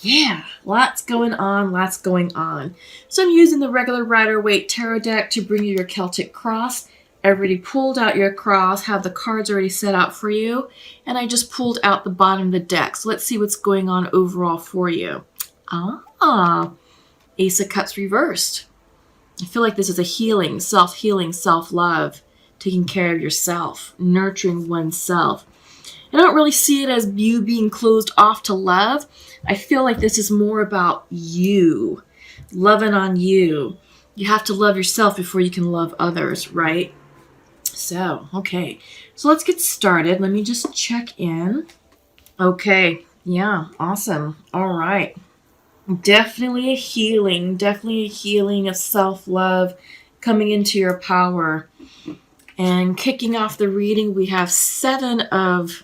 Yeah, lots going on, lots going on. So I'm using the regular Rider-Waite Tarot deck to bring you your Celtic Cross. I already pulled out your cross, have the cards already set out for you, and I just pulled out the bottom of the deck. So let's see what's going on overall for you. Ace of Cups reversed. I feel like this is a healing, self-love, taking care of yourself, nurturing oneself. I don't really see it as you being closed off to love. I feel like this is more about you, loving on you. You have to love yourself before you can love others, right? So, okay. So let's get started. Let me just check in. Okay. Yeah, awesome. All right. Definitely a healing of self-love, coming into your power. And kicking off the reading, we have Seven of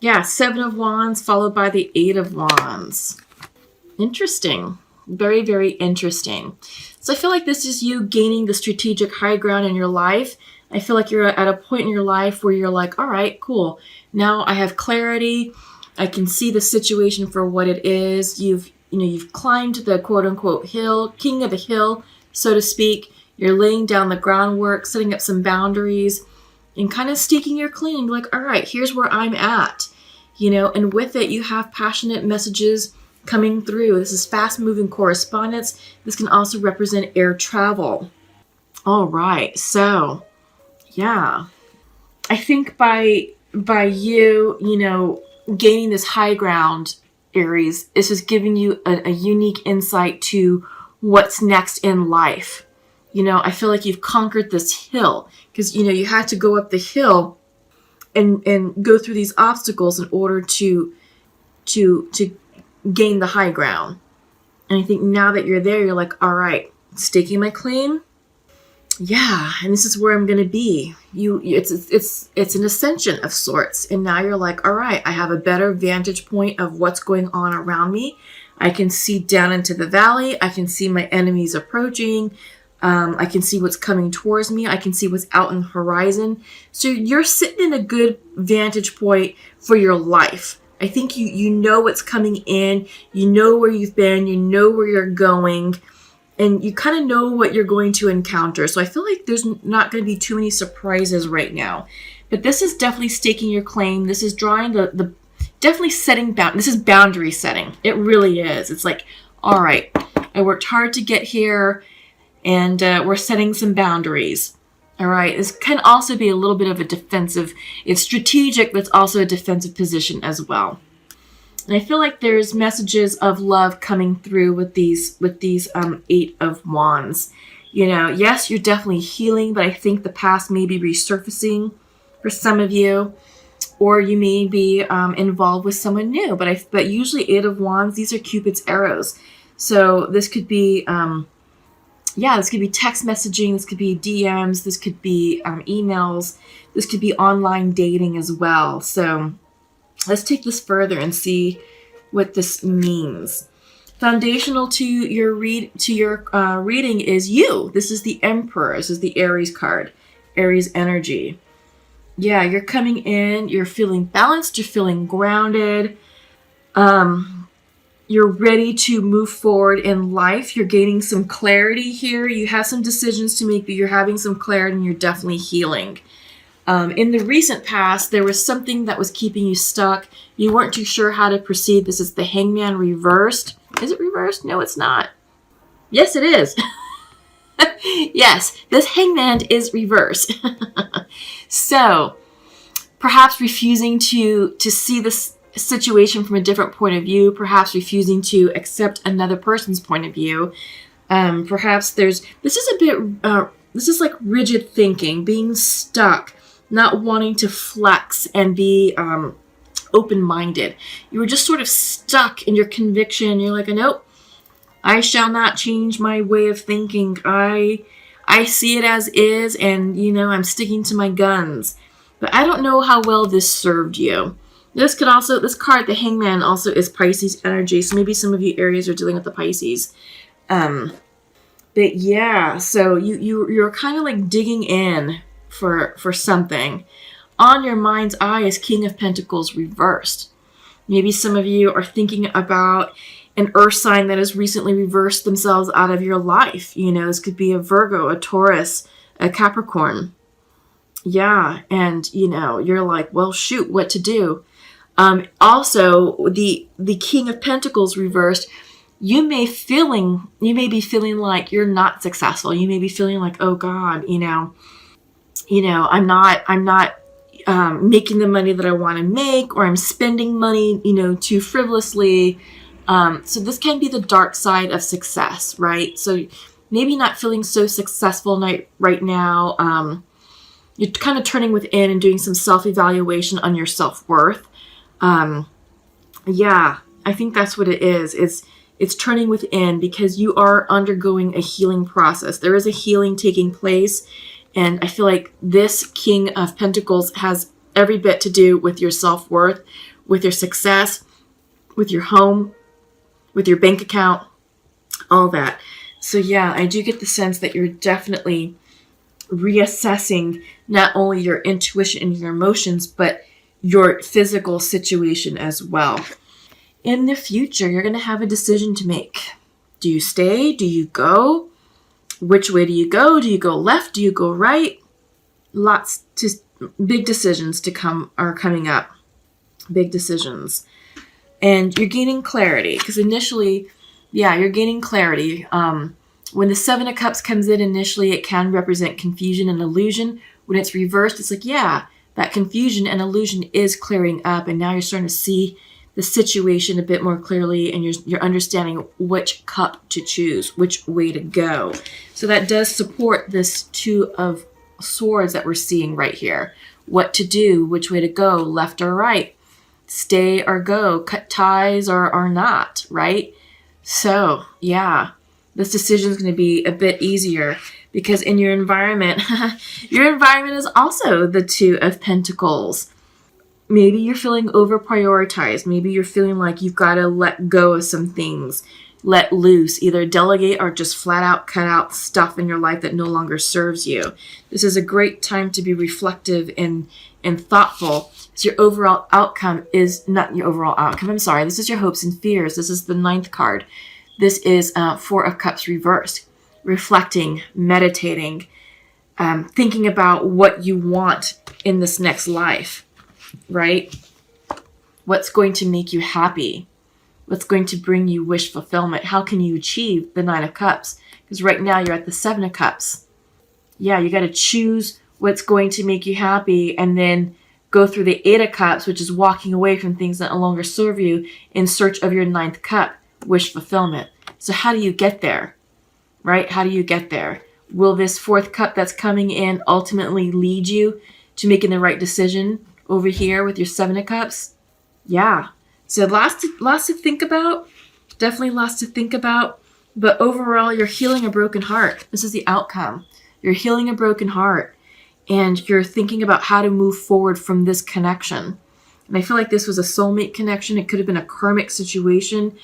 Wands followed by the Eight of Wands. Interesting. Very, very interesting. So I feel like this is you gaining the strategic high ground in your life. I feel like you're at a point in your life where you're like, all right, cool. Now I have clarity. I can see the situation for what it is. You've climbed the quote unquote hill, king of the hill, so to speak. You're laying down the groundwork, setting up some boundaries, and kind of staking your claim. Like, all right, here's where I'm at. And with it, you have passionate messages coming through. This is fast-moving correspondence. This can also represent air travel. All right, so yeah, I think by you, gaining this high ground, Aries, this is giving you a unique insight to what's next in life. I feel like you've conquered this hill because, you had to go up the hill and go through these obstacles in order to gain the high ground. And I think now that you're there, you're like, all right, staking my claim. Yeah, and this is where I'm going to be. It's an ascension of sorts. And now you're like, all right, I have a better vantage point of what's going on around me. I can see down into the valley. I can see my enemies approaching. I can see what's coming towards me. I can see what's out in the horizon. So you're sitting in a good vantage point for your life. I think you know what's coming in. You know where you've been. You know where you're going. And you kind of know what you're going to encounter. So I feel like there's not going to be too many surprises right now. But this is definitely staking your claim. This is drawing definitely setting this is boundary setting. It really is. It's like, all right, I worked hard to get here. And we're setting some boundaries. All right. This can also be a little bit of a defensive. It's strategic, but it's also a defensive position as well. And I feel like there's messages of love coming through with these Eight of Wands. Yes, you're definitely healing, but I think the past may be resurfacing for some of you, or you may be involved with someone new. But usually Eight of Wands, these are Cupid's arrows. So this could be. This could be text messaging, this could be DMs, this could be emails, this could be online dating as well. So let's take this further and see what this means. Foundational to your reading is you. This is the Emperor. This is the Aries card, Aries energy. Yeah, you're coming in, you're feeling balanced, you're feeling grounded. You're ready to move forward in life. You're gaining some clarity here. You have some decisions to make, but you're having some clarity and you're definitely healing. In the recent past, there was something that was keeping you stuck. You weren't too sure how to proceed. This is the Hangman reversed. Is it reversed? No, it's not. Yes, it is. Yes, this Hangman is reversed. So, perhaps refusing to see this situation from a different point of view, perhaps refusing to accept another person's point of view. Perhaps this is like rigid thinking, being stuck, not wanting to flex and be open-minded. You were just sort of stuck in your conviction. You're like, nope, I shall not change my way of thinking. I see it as is, and I'm sticking to my guns. But I don't know how well this served you. This card, the Hangman, also is Pisces energy. So maybe some of you Aries are dealing with the Pisces. But yeah, so you're kind of like digging in for something. On your mind's eye is King of Pentacles reversed. Maybe some of you are thinking about an earth sign that has recently reversed themselves out of your life. You know, this could be a Virgo, a Taurus, a Capricorn. Yeah, and you know, you're like, well, shoot, what to do? Also, the King of Pentacles reversed. You may be feeling like you're not successful. You may be feeling like, oh God, I'm not making the money that I want to make, or I'm spending money, too frivolously. So this can be the dark side of success, right? So maybe not feeling so successful right now. You're kind of turning within and doing some self-evaluation on your self-worth. Yeah, I think that's what it is. It's turning within because you are undergoing a healing process. There is a healing taking place. And I feel like this King of Pentacles has every bit to do with your self-worth, with your success, with your home, with your bank account, all that. So yeah, I do get the sense that you're definitely reassessing not only your intuition and your emotions, but your physical situation as well. In the future, you're going to have a decision to make. Do you stay? Do you go? Which way do you go? Do you go left? Do you go right? Big decisions are coming up. Big decisions. And you're gaining clarity because initially, you're gaining clarity. When the Seven of Cups comes in initially, it can represent confusion and illusion. When it's reversed, it's like, that confusion and illusion is clearing up, and now you're starting to see the situation a bit more clearly, and you're understanding which cup to choose, which way to go. So that does support this Two of Swords that we're seeing right here. What to do, which way to go, left or right, stay or go, cut ties or not, right? So, this decision is going to be a bit easier because in your environment, your environment is also the Two of Pentacles. Maybe you're feeling over prioritized. Maybe you're feeling like you've got to let go of some things, let loose, either delegate or just flat out cut out stuff in your life that no longer serves you. This is a great time to be reflective and thoughtful. So your overall outcome is not your overall outcome. I'm sorry. This is your hopes and fears. This is the 9th card. This is 4 of Cups reversed. Reflecting, meditating, thinking about what you want in this next life, right? What's going to make you happy? What's going to bring you wish fulfillment? How can you achieve the 9 of Cups? Because right now you're at the 7 of Cups. Yeah, you got to choose what's going to make you happy and then go through the 8 of Cups, which is walking away from things that no longer serve you in search of your 9th cup, wish fulfillment. So how do you get there, right? How do you get there? Will this 4th cup that's coming in ultimately lead you to making the right decision over here with your 7 of Cups? Yeah. So lots to think about. Definitely lots to think about. But overall, you're healing a broken heart. This is the outcome. You're healing a broken heart. And you're thinking about how to move forward from this connection. And I feel like this was a soulmate connection. It could have been a karmic situation.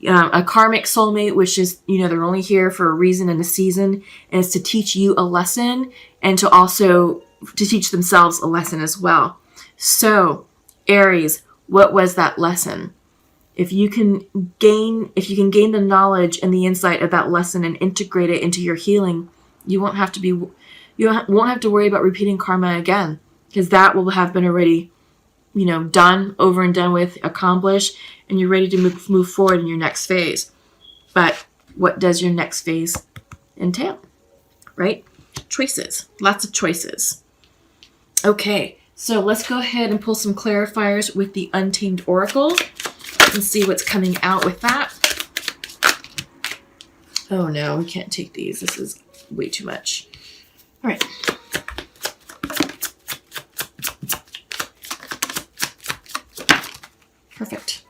A karmic soulmate, which is, they're only here for a reason and a season. And it's to teach you a lesson and to teach themselves a lesson as well. So, Aries, what was that lesson? If you can gain the knowledge and the insight of that lesson and integrate it into your healing, you won't have to worry about repeating karma again, because that will have been already, done, over and done with, accomplished, and you're ready to move forward in your next phase. But what does your next phase entail? Right? Choices. Lots of choices. Okay, so let's go ahead and pull some clarifiers with the Untamed Oracle and see what's coming out with that. Oh no, we can't take these. This is way too much. All right. Perfect.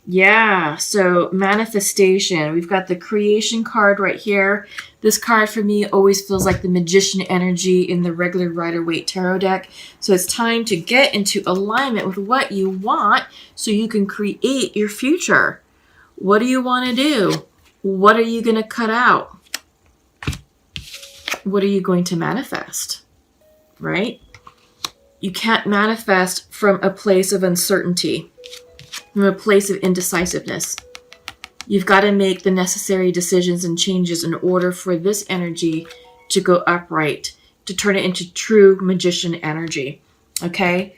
Yeah, so manifestation. We've got the creation card right here. This card for me always feels like the magician energy in the regular Rider-Waite tarot deck. So it's time to get into alignment with what you want so you can create your future. What do you want to do? What are you going to cut out? What are you going to manifest? Right? you can't manifest from a place of uncertainty, from a place of indecisiveness. You've got to make the necessary decisions and changes in order for this energy to go upright, to turn it into true magician energy. Okay?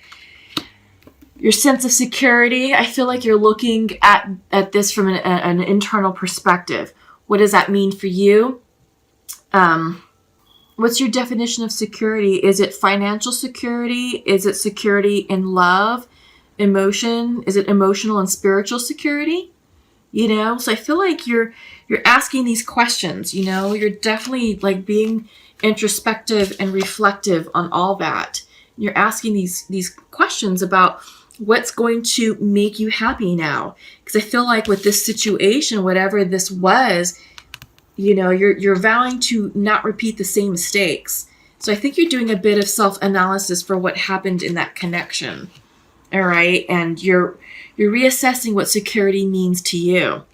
Your sense of security, I feel like you're looking at this from an internal perspective. What does that mean for you? What's your definition of security? Is it financial security? Is it security in love, emotion? Is it emotional and spiritual security? You know, so I feel like you're asking these questions, you know, you're definitely like being introspective and reflective on all that. You're asking these questions about what's going to make you happy now. Because I feel like with this situation, whatever this was, you know, you're vowing to not repeat the same mistakes. So I think you're doing a bit of self-analysis for what happened in that connection. All right. And you're reassessing what security means to you.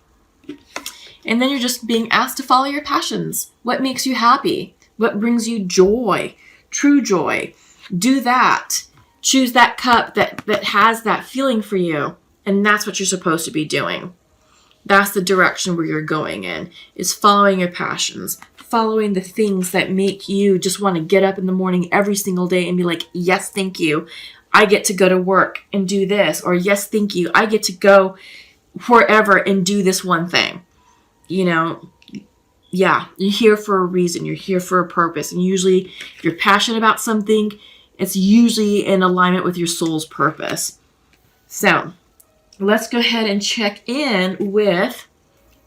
And then you're just being asked to follow your passions. What makes you happy? What brings you joy? True joy. Do that. Choose that cup that has that feeling for you. And that's what you're supposed to be doing. That's the direction where you're going in, is following your passions, following the things that make you just want to get up in the morning every single day and be like, yes, thank you. I get to go to work and do this. Or yes, thank you. I get to go wherever and do this one thing. You know, yeah, you're here for a reason. You're here for a purpose. And usually if you're passionate about something, it's usually in alignment with your soul's purpose. So let's go ahead and check in with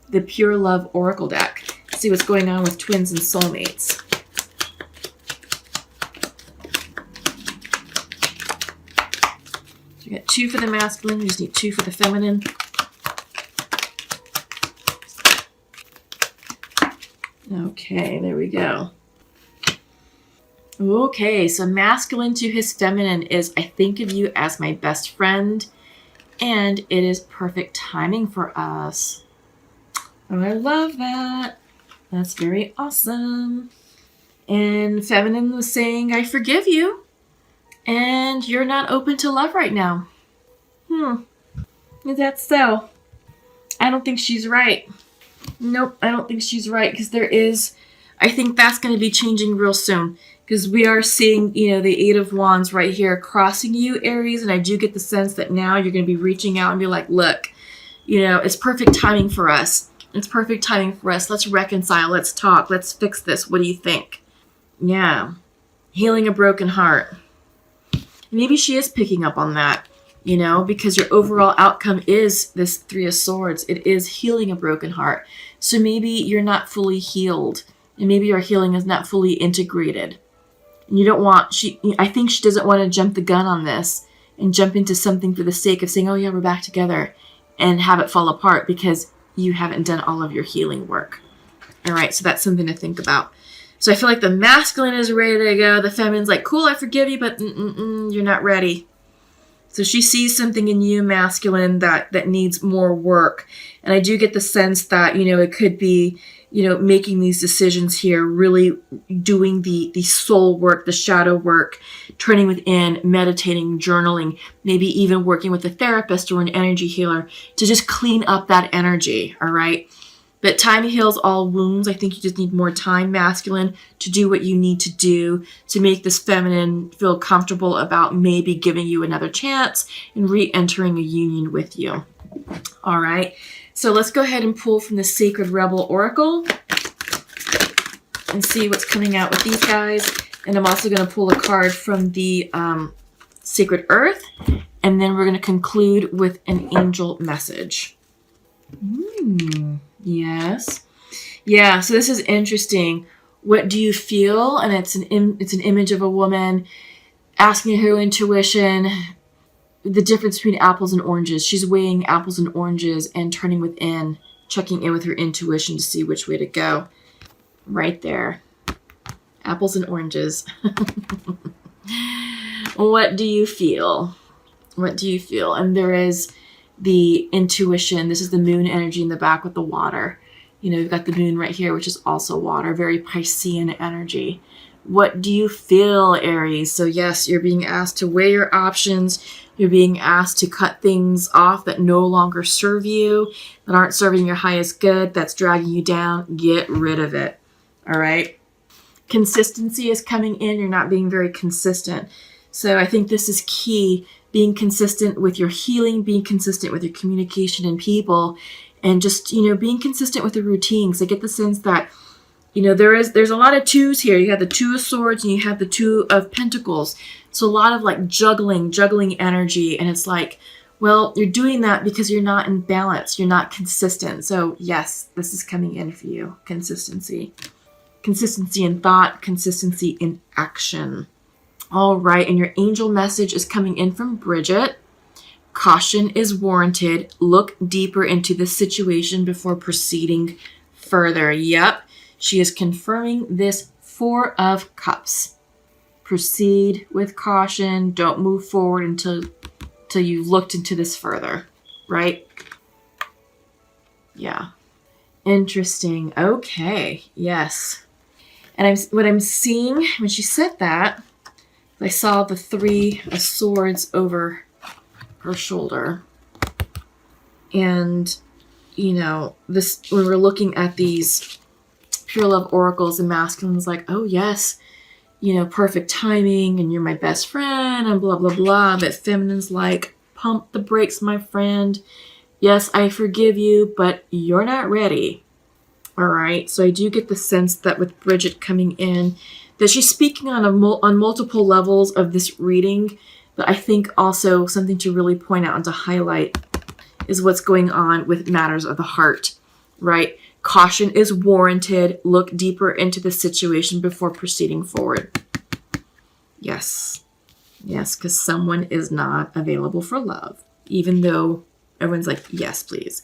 the Pure Love Oracle deck. See what's going on with twins and soulmates. So we got 2 for the masculine. We just need 2 for the feminine. Okay, there we go. Okay, so masculine to his feminine is, I think of you as my best friend, and it is perfect timing for us. Oh, I love that. That's very awesome. And feminine was saying, I forgive you, and you're not open to love right now. Is that so? I don't think she's right. Nope, I don't think she's right, because I think that's going to be changing real soon. Because we are seeing, you know, the 8 of Wands right here crossing you, Aries. And I do get the sense that now you're going to be reaching out and be like, look, you know, it's perfect timing for us. It's perfect timing for us. Let's reconcile. Let's talk. Let's fix this. What do you think? Yeah. Healing a broken heart. Maybe she is picking up on that, you know, because your overall outcome is this 3 of Swords. It is healing a broken heart. So maybe you're not fully healed. And maybe your healing is not fully integrated. You don't want, I think she doesn't want to jump the gun on this and jump into something for the sake of saying, oh yeah, we're back together, and have it fall apart because you haven't done all of your healing work. All right, so that's something to think about. So I feel like the masculine is ready to go. The feminine's like, cool, I forgive you, but you're not ready. So she sees something in you, masculine, that needs more work. And I do get the sense that, you know, it could be, you know, making these decisions here, really doing the soul work, the shadow work, turning within, meditating, journaling, maybe even working with a therapist or an energy healer to just clean up that energy, all right? But time heals all wounds. I think you just need more time, masculine, to do what you need to do to make this feminine feel comfortable about maybe giving you another chance and re-entering a union with you. All right. So let's go ahead and pull from the Sacred Rebel Oracle and see what's coming out with these guys. And I'm also going to pull a card from the Sacred Earth. And then we're going to conclude with an angel message. Yes. Yeah, so this is interesting. What do you feel? And it's an image of a woman asking her intuition the difference between apples and oranges. She's weighing apples and oranges and turning within, checking in with her intuition to see which way to go. Right there. Apples and oranges. What do you feel? What do you feel? And there is the intuition. This is the moon energy in the back with the water. You know, you've got the moon right here, which is also water. Very Piscean energy. What do you feel, Aries? So yes, you're being asked to weigh your options. You're being asked to cut things off that no longer serve you, that aren't serving your highest good, that's dragging you down. Get rid of it. All right. Consistency is coming in. You're not being very consistent. So I think this is key. Being consistent with your healing, being consistent with your communication and people, and just, being consistent with the routines. I get the sense that, there's a lot of twos here. You have the Two of Swords and you have the Two of Pentacles. So a lot of like juggling energy. And it's like, well, you're doing that because you're not in balance. You're not consistent. So yes, this is coming in for you. Consistency. Consistency in thought, consistency in action. All right, and your angel message is coming in from Bridget. Caution is warranted. Look deeper into the situation before proceeding further. Yep, she is confirming this Four of Cups. Proceed with caution. Don't move forward until you've looked into this further, right? Yeah. Interesting. Okay, yes. And what I'm seeing when she said that, I saw the Three of Swords over her shoulder. And, this, when we're looking at these pure love oracles, and masculine's like, oh yes, perfect timing, and you're my best friend, and blah, blah, blah. But feminine's like, pump the brakes, my friend. Yes, I forgive you, but you're not ready. All right, so I do get the sense that with Bridget coming in, that she's speaking on multiple levels of this reading, but I think also something to really point out and to highlight is what's going on with matters of the heart, right? Caution is warranted. Look deeper into the situation before proceeding forward. Yes, because someone is not available for love, even though everyone's like, yes, please.